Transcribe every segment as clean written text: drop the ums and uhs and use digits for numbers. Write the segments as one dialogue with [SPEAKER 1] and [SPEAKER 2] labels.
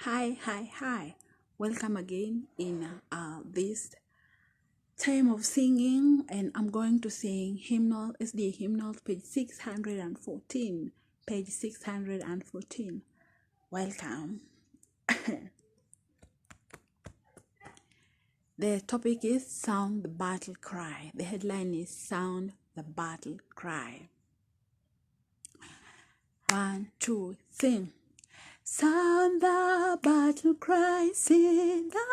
[SPEAKER 1] Hi. Welcome again in this time of singing, and I'm going to sing hymnal. It's the hymnal, page 614. Page 614. Welcome. The topic is Sound the Battle Cry. The headline is Sound the Battle Cry. 1, 2, sing. Sound the battle cry, sing the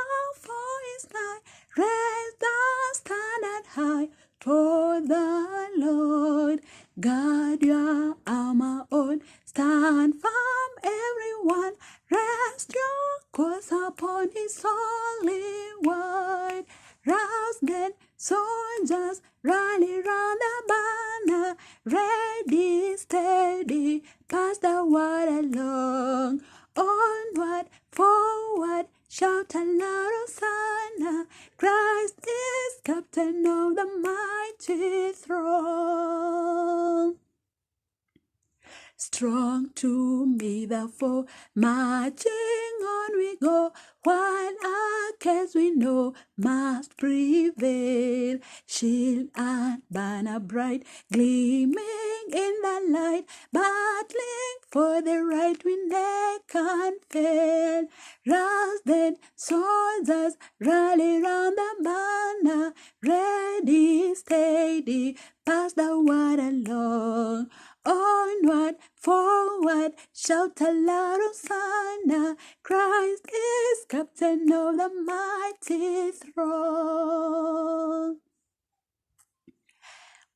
[SPEAKER 1] voice nigh, raise the standard high for the Lord. Guard your armor on, stand firm everyone, rest your course upon his holy word. Rouse then soldiers, rally round the banner, ready, steady, pass the word along. Onward, forward, shout aloud, Hosanna, Christ is captain of the mighty throng. Strong to meet the foe, marching on we go, while our case we know must prevail. Shield and banner bright, gleaming in the light, battling for the right we never can fail. Rouse then, soldiers, rally round the banner, ready, steady, pass the word along. Onward, forward, shout aloud, Hosanna, Christ is captain of the mighty throng.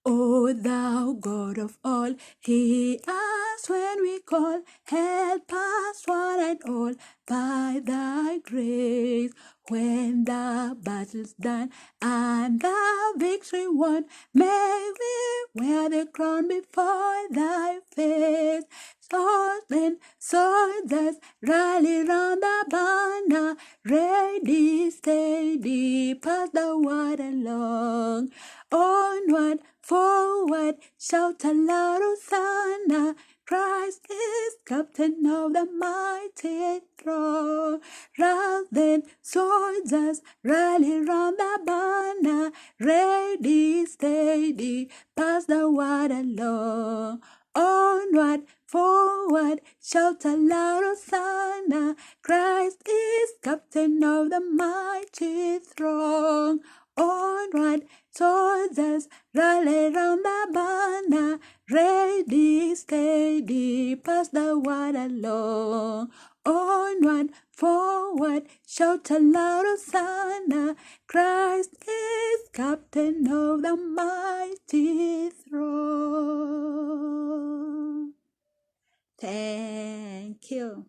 [SPEAKER 1] O thou God of all, hear us when we call, help us one and all by thy grace. When the battle's done and the victory won, may we wear the crown before thy face. So then, soldiers, rally round the banner, ready, steady, pass the word along. Onward, forward, shout aloud, Hosanna, Christ is captain of the mighty throng. Rouse then, soldiers, rally round the banner, ready, steady, pass the word along. Onward, forward, shout aloud, Hosanna, Christ is captain of the mighty throng. Onward, soldiers, rally round the banner, ready, steady, pass the word along. Onward, forward, shout aloud, Hosanna, Christ is captain of the mighty throng. Thank you.